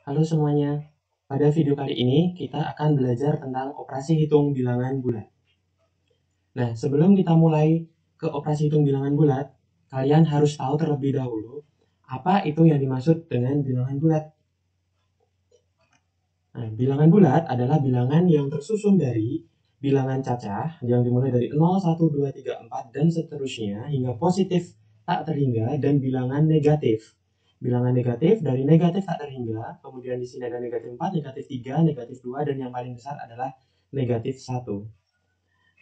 Halo semuanya, pada video kali ini kita akan belajar tentang operasi hitung bilangan bulat. Nah, sebelum kita mulai ke operasi hitung bilangan bulat, kalian harus tahu terlebih dahulu apa itu yang dimaksud dengan bilangan bulat. Nah, bilangan bulat adalah bilangan yang tersusun dari bilangan cacah yang dimulai dari 0, 1, 2, 3, 4, dan seterusnya hingga positif tak terhingga dan bilangan negatif. Bilangan negatif dari negatif tak terhingga, kemudian di sini ada negatif 4, negatif 3, negatif 2, dan yang paling besar adalah negatif 1.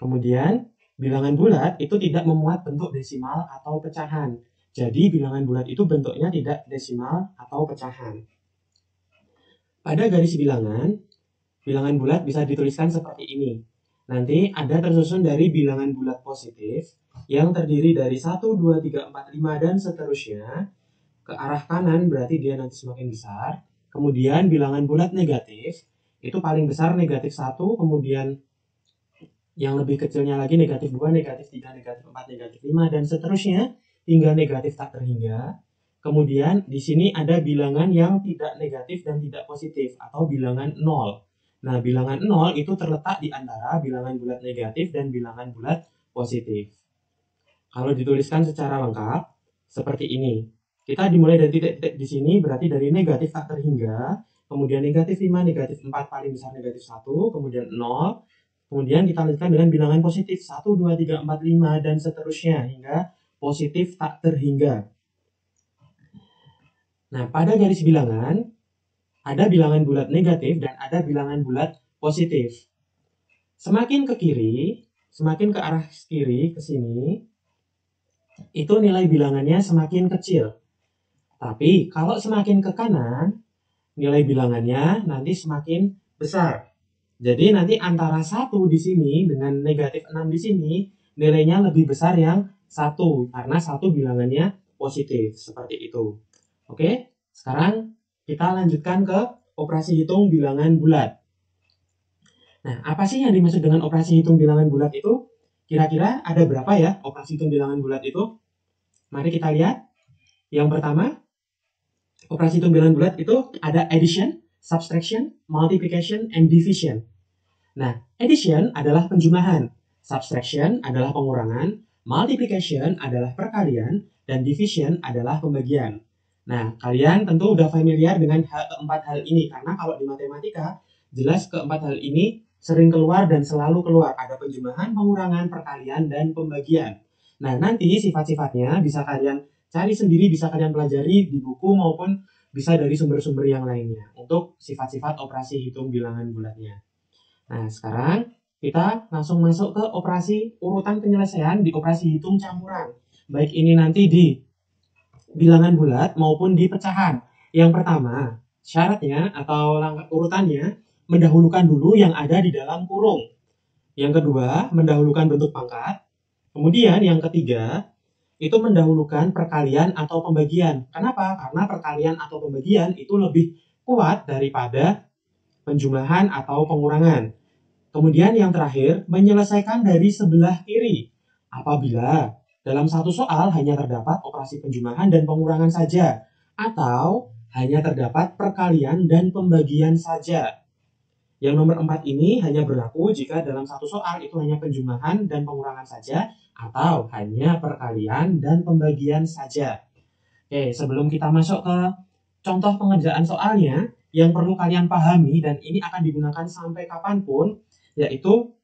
Kemudian, bilangan bulat itu tidak memuat bentuk desimal atau pecahan. Jadi, bilangan bulat itu bentuknya tidak desimal atau pecahan. Pada garis bilangan, bilangan bulat bisa dituliskan seperti ini. Nanti ada tersusun dari bilangan bulat positif yang terdiri dari 1, 2, 3, 4, 5, dan seterusnya. Ke arah kanan berarti dia nanti semakin besar. Kemudian bilangan bulat negatif itu paling besar negatif 1, kemudian yang lebih kecilnya lagi negatif 2, negatif 3, negatif 4, negatif 5, dan seterusnya hingga negatif tak terhingga. Kemudian di sini ada bilangan yang tidak negatif dan tidak positif atau bilangan 0. Nah, bilangan 0 itu terletak di antara bilangan bulat negatif dan bilangan bulat positif. Kalau dituliskan secara lengkap seperti ini. Kita dimulai dari titik-titik di sini berarti dari negatif tak terhingga, kemudian negatif 5, negatif 4, paling besar negatif 1, kemudian 0, kemudian kita lanjutkan dengan bilangan positif 1, 2, 3, 4, 5, dan seterusnya hingga positif tak terhingga. Nah, pada garis bilangan ada bilangan bulat negatif dan ada bilangan bulat positif. Semakin ke kiri, semakin ke arah kiri ke sini, itu nilai bilangannya semakin kecil. Tapi kalau semakin ke kanan, nilai bilangannya nanti semakin besar. Jadi nanti antara 1 di sini dengan negatif 6 di sini, nilainya lebih besar yang 1 karena 1 bilangannya positif, seperti itu. Oke, sekarang kita lanjutkan ke operasi hitung bilangan bulat. Nah, apa sih yang dimaksud dengan operasi hitung bilangan bulat itu? Kira-kira ada berapa ya operasi hitung bilangan bulat itu? Mari kita lihat. Yang pertama, operasi hitung bilangan bulat itu ada addition, subtraction, multiplication, and division. Nah, addition adalah penjumlahan, subtraction adalah pengurangan, multiplication adalah perkalian, dan division adalah pembagian. Nah, kalian tentu udah familiar dengan keempat hal ini, karena kalau di matematika, jelas keempat hal ini sering keluar dan selalu keluar. Ada penjumlahan, pengurangan, perkalian, dan pembagian. Nah, nanti sifat-sifatnya bisa kalian cari sendiri, bisa kalian pelajari di buku maupun bisa dari sumber-sumber yang lainnya untuk sifat-sifat operasi hitung bilangan bulatnya. Nah, sekarang kita langsung masuk ke operasi urutan penyelesaian di operasi hitung campuran. Baik ini nanti di bilangan bulat maupun di pecahan. Yang pertama, syaratnya atau langkah urutannya mendahulukan dulu yang ada di dalam kurung. Yang kedua, mendahulukan bentuk pangkat. Kemudian yang ketiga, itu mendahulukan perkalian atau pembagian. Kenapa? Karena perkalian atau pembagian itu lebih kuat daripada penjumlahan atau pengurangan. Kemudian yang terakhir, menyelesaikan dari sebelah kiri. Apabila dalam satu soal hanya terdapat operasi penjumlahan dan pengurangan saja, atau hanya terdapat perkalian dan pembagian saja. Yang nomor 4 ini hanya berlaku jika dalam satu soal itu hanya penjumlahan dan pengurangan saja, atau hanya perkalian dan pembagian saja. Oke, sebelum kita masuk ke contoh pengerjaan soalnya, yang perlu kalian pahami dan ini akan digunakan sampai kapanpun, yaitu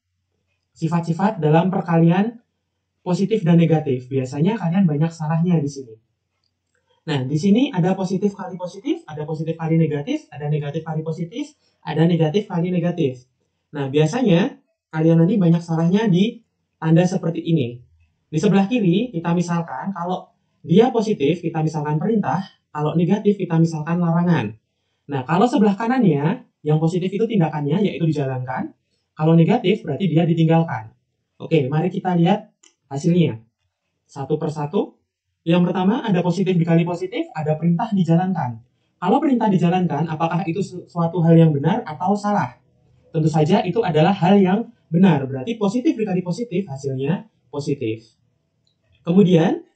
sifat-sifat dalam perkalian positif dan negatif. Biasanya kalian banyak salahnya di sini. Nah, di sini ada positif kali positif, ada positif kali negatif, ada negatif kali positif, ada negatif kali negatif. Nah, biasanya kalian nanti banyak salahnya di tanda seperti ini. Di sebelah kiri, kita misalkan kalau dia positif, kita misalkan perintah, kalau negatif, kita misalkan larangan. Nah, kalau sebelah kanannya, yang positif itu tindakannya, yaitu dijalankan. Kalau negatif, berarti dia ditinggalkan. Oke, mari kita lihat hasilnya. Satu persatu. Yang pertama, ada positif dikali positif, ada perintah dijalankan. Kalau perintah dijalankan, apakah itu suatu hal yang benar atau salah? Tentu saja itu adalah hal yang benar. Berarti positif dikali positif, hasilnya positif. Kemudian,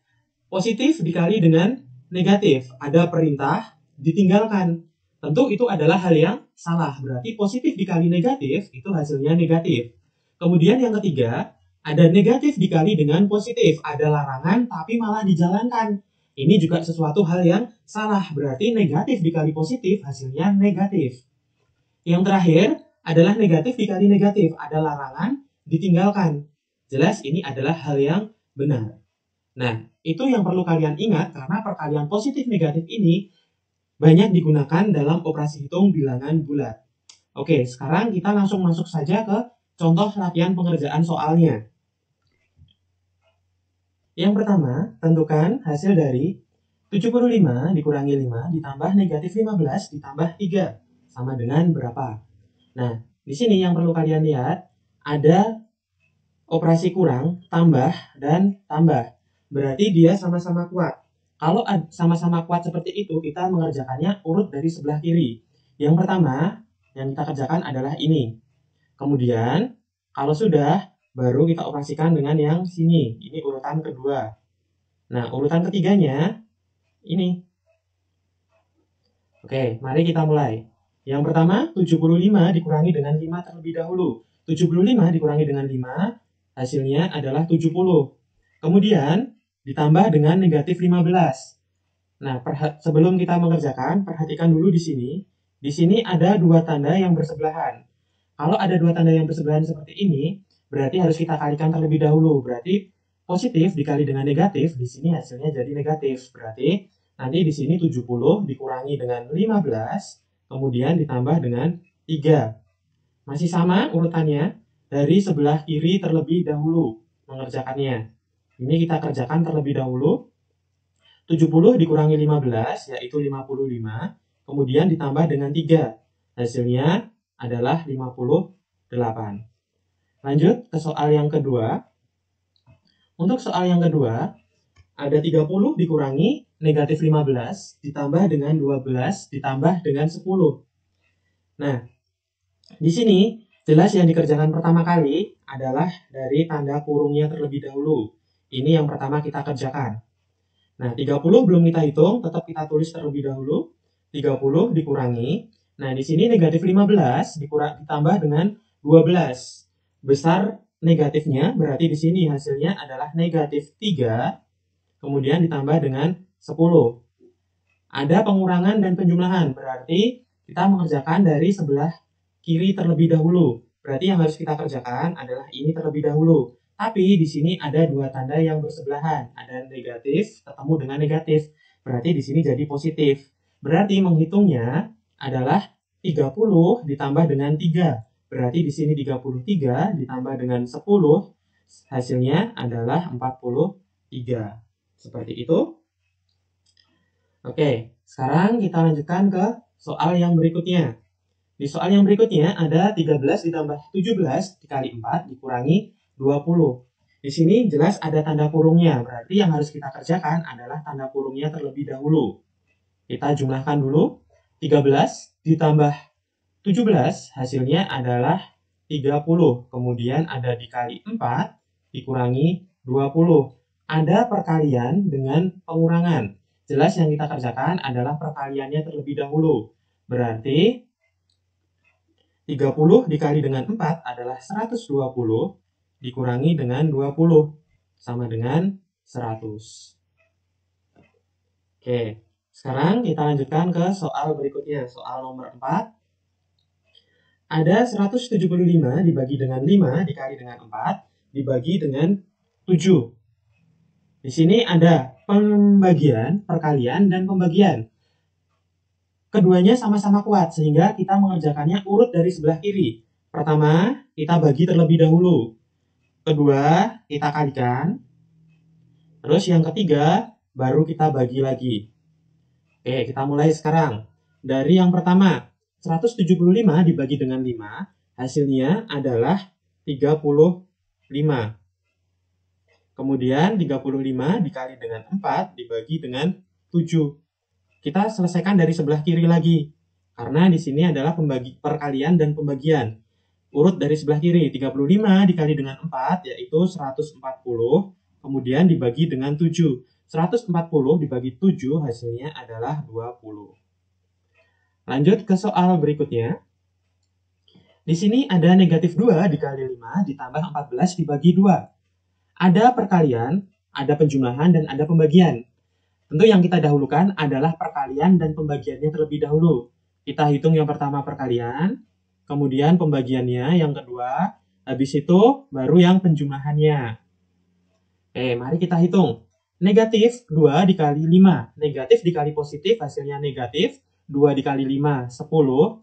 positif dikali dengan negatif. Ada perintah ditinggalkan. Tentu itu adalah hal yang salah, berarti positif dikali negatif itu hasilnya negatif. Kemudian yang ketiga, ada negatif dikali dengan positif, ada larangan tapi malah dijalankan. Ini juga sesuatu hal yang salah, berarti negatif dikali positif hasilnya negatif. Yang terakhir adalah negatif dikali negatif, ada larangan ditinggalkan. Jelas ini adalah hal yang benar. Nah, itu yang perlu kalian ingat karena perkalian positif negatif ini banyak digunakan dalam operasi hitung bilangan bulat. Oke, sekarang kita langsung masuk saja ke contoh latihan pengerjaan soalnya. Yang pertama, tentukan hasil dari 75 dikurangi 5 ditambah negatif 15 ditambah 3 sama dengan berapa? Nah, di sini yang perlu kalian lihat ada operasi kurang, tambah, dan tambah. Berarti dia sama-sama kuat. Kalau sama-sama kuat seperti itu, kita mengerjakannya urut dari sebelah kiri. Yang pertama, yang kita kerjakan adalah ini. Kemudian, kalau sudah, baru kita operasikan dengan yang sini. Ini urutan kedua. Nah, urutan ketiganya, ini. Oke, mari kita mulai. Yang pertama, 75 dikurangi dengan 5 terlebih dahulu. 75 dikurangi dengan 5, hasilnya adalah 70. Kemudian, ditambah dengan negatif 15. Nah, sebelum kita mengerjakan, perhatikan dulu di sini. Di sini ada dua tanda yang bersebelahan. Kalau ada dua tanda yang bersebelahan seperti ini, berarti harus kita kalikan terlebih dahulu. Berarti positif dikali dengan negatif, di sini hasilnya jadi negatif. Berarti nanti di sini 70 dikurangi dengan 15, kemudian ditambah dengan 3. Masih sama urutannya, dari sebelah kiri terlebih dahulu mengerjakannya. Ini kita kerjakan terlebih dahulu. 70 dikurangi 15, yaitu 55, kemudian ditambah dengan 3. Hasilnya adalah 58. Lanjut ke soal yang kedua. Untuk soal yang kedua, ada 30 dikurangi negatif 15 ditambah dengan 12 ditambah dengan 10. Nah, di sini jelas yang dikerjakan pertama kali adalah dari tanda kurungnya terlebih dahulu. Ini yang pertama kita kerjakan. Nah, 30 belum kita hitung, tetap kita tulis terlebih dahulu. 30 dikurangi. Nah, di sini negatif 15 ditambah dengan 12. Besar negatifnya, berarti di sini hasilnya adalah negatif 3, kemudian ditambah dengan 10. Ada pengurangan dan penjumlahan, berarti kita mengerjakan dari sebelah kiri terlebih dahulu. Berarti yang harus kita kerjakan adalah ini terlebih dahulu. Tapi di sini ada dua tanda yang bersebelahan. Ada negatif ketemu dengan negatif. Berarti di sini jadi positif. Berarti menghitungnya adalah 30 ditambah dengan 3. Berarti di sini 33 ditambah dengan 10. Hasilnya adalah 43. Seperti itu. Oke, sekarang kita lanjutkan ke soal yang berikutnya. Di soal yang berikutnya ada 13 ditambah 17 dikali 4 dikurangi 20. Di sini jelas ada tanda kurungnya, berarti yang harus kita kerjakan adalah tanda kurungnya terlebih dahulu. Kita jumlahkan dulu, 13 ditambah 17 hasilnya adalah 30. Kemudian ada dikali 4 dikurangi 20. Ada perkalian dengan pengurangan. Jelas yang kita kerjakan adalah perkaliannya terlebih dahulu. Berarti 30 dikali dengan 4 adalah 120 dikurangi dengan 20 sama dengan 100. Oke, sekarang kita lanjutkan ke soal berikutnya, soal nomor 4. Ada 175 dibagi dengan 5 dikali dengan 4 dibagi dengan 7. Di sini ada pembagian, perkalian, dan pembagian. Keduanya sama-sama kuat, sehingga kita mengerjakannya urut dari sebelah kiri. Pertama, kita bagi terlebih dahulu. Kedua, kita kalikan. Terus yang ketiga, baru kita bagi lagi. Oke, kita mulai sekarang. Dari yang pertama, 175 dibagi dengan 5, hasilnya adalah 35. Kemudian 35 dikali dengan 4 dibagi dengan 7. Kita selesaikan dari sebelah kiri lagi. Karena di sini adalah perkalian dan pembagian. Urut dari sebelah kiri, 35 dikali dengan 4 yaitu 140. Kemudian dibagi dengan 7. 140 dibagi 7 hasilnya adalah 20. Lanjut ke soal berikutnya. Di sini ada negatif 2 dikali 5 ditambah 14 dibagi 2. Ada perkalian, ada penjumlahan, dan ada pembagian. Tentu yang kita dahulukan adalah perkalian dan pembagiannya terlebih dahulu. Kita hitung yang pertama perkalian, kemudian pembagiannya yang kedua, habis itu baru yang penjumlahannya. Oke, mari kita hitung. Negatif 2 dikali 5. Negatif dikali positif hasilnya negatif. 2 dikali 5, 10.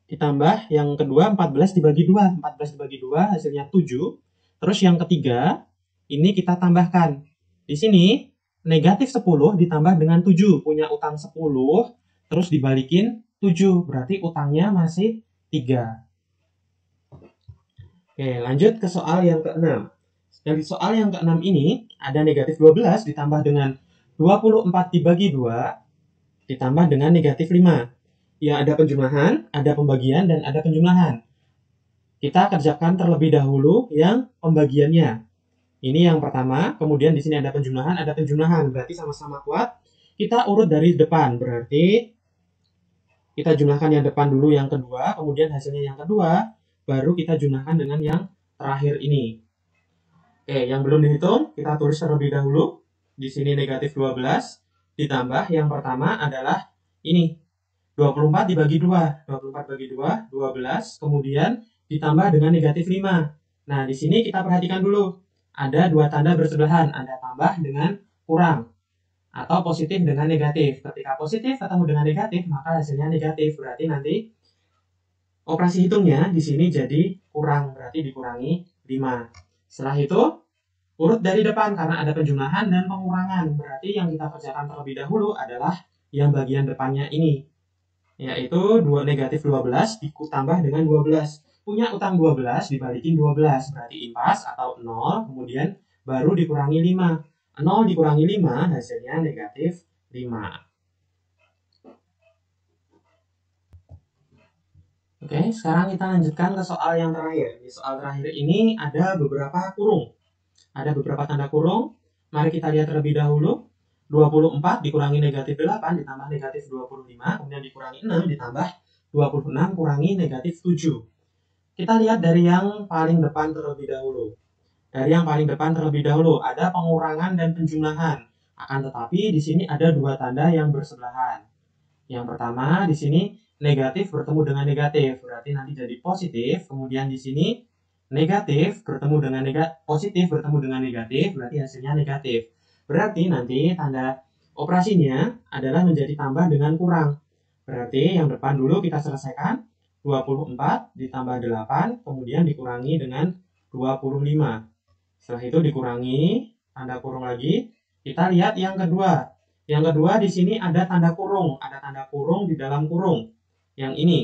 Ditambah yang kedua 14 dibagi 2. 14 dibagi 2 hasilnya 7. Terus yang ketiga, ini kita tambahkan. Di sini negatif 10 ditambah dengan 7. Punya utang 10, terus dibalikin 7. Berarti utangnya masih 3. Oke, lanjut ke soal yang ke-6. Dari soal yang ke-6 ini, ada negatif 12 ditambah dengan 24 dibagi 2, ditambah dengan negatif 5. Ya, ada penjumlahan, ada pembagian, dan ada penjumlahan. Kita kerjakan terlebih dahulu yang pembagiannya. Ini yang pertama, kemudian di sini ada penjumlahan, berarti sama-sama kuat. Kita urut dari depan, berarti kita jumlahkan yang depan dulu yang kedua, kemudian hasilnya yang kedua, baru kita jumlahkan dengan yang terakhir ini. Oke, yang belum dihitung, kita tulis terlebih dahulu. Di sini negatif 12, ditambah yang pertama adalah ini. 24 dibagi 2, 24 bagi 2, 12, kemudian ditambah dengan negatif 5. Nah, di sini kita perhatikan dulu. Ada dua tanda bersebelahan, ada tambah dengan kurang, atau positif dengan negatif. Ketika positif ketemu dengan negatif, maka hasilnya negatif. Berarti nanti operasi hitungnya di sini jadi kurang, berarti dikurangi 5. Setelah itu, urut dari depan karena ada penjumlahan dan pengurangan. Berarti yang kita kerjakan terlebih dahulu adalah yang bagian depannya ini, yaitu negatif 12 ditambah dengan 12. Punya utang 12 dibalikin 12, berarti impas atau 0, kemudian baru dikurangi 5. 0 dikurangi 5 hasilnya negatif 5. Oke, sekarang kita lanjutkan ke soal yang terakhir. Di soal terakhir ini ada beberapa kurung. Ada beberapa tanda kurung. Mari kita lihat terlebih dahulu. 24 dikurangi negatif 8 ditambah negatif 25, kemudian dikurangi 6 ditambah 26 kurangi negatif 7. Kita lihat dari yang paling depan terlebih dahulu. Dari yang paling depan terlebih dahulu ada pengurangan dan penjumlahan. Akan tetapi di sini ada dua tanda yang bersebelahan. Yang pertama di sini negatif bertemu dengan negatif, berarti nanti jadi positif. Kemudian di sini negatif bertemu dengan positif bertemu dengan negatif, berarti hasilnya negatif. Berarti nanti tanda operasinya adalah menjadi tambah dengan kurang. Berarti yang depan dulu kita selesaikan. 24 ditambah 8, kemudian dikurangi dengan 25. Setelah itu dikurangi, tanda kurung lagi. Kita lihat yang kedua. Yang kedua di sini ada tanda kurung. Ada tanda kurung di dalam kurung. Yang ini.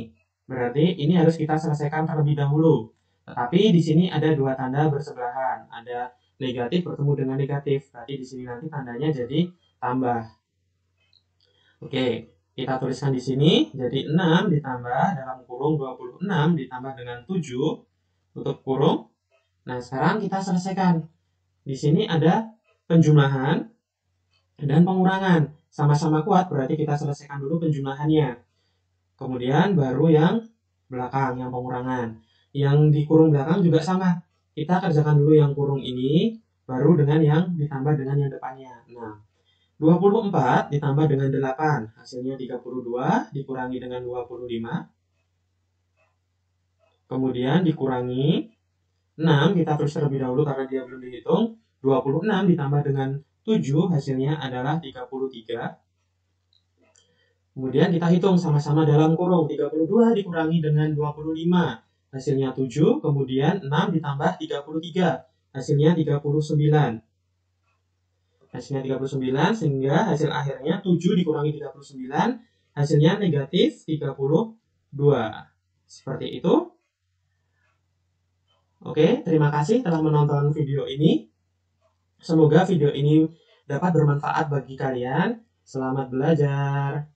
Berarti ini harus kita selesaikan terlebih dahulu. Tetapi di sini ada dua tanda bersebelahan. Ada negatif bertemu dengan negatif. Berarti di sini nanti tandanya jadi tambah. Oke, kita tuliskan di sini. Jadi 6 ditambah dalam kurung 26 ditambah dengan 7 tutup kurung. Nah, sekarang kita selesaikan. Di sini ada penjumlahan dan pengurangan. Sama-sama kuat, berarti kita selesaikan dulu penjumlahannya. Kemudian baru yang belakang, yang pengurangan. Yang di kurung belakang juga sama. Kita kerjakan dulu yang kurung ini, baru dengan yang ditambah dengan yang depannya. Nah, 24 ditambah dengan 8, hasilnya 32, dikurangi dengan 25. Kemudian dikurangi 6, kita tulis terlebih dahulu karena dia belum dihitung. 26 ditambah dengan 7, hasilnya adalah 33. Kemudian kita hitung sama-sama dalam kurung. 32 dikurangi dengan 25, hasilnya 7. Kemudian 6 ditambah 33, hasilnya 39. Hasilnya 39, sehingga hasil akhirnya 7 dikurangi 39, hasilnya negatif 32. Seperti itu. Oke, terima kasih telah menonton video ini. Semoga video ini dapat bermanfaat bagi kalian. Selamat belajar.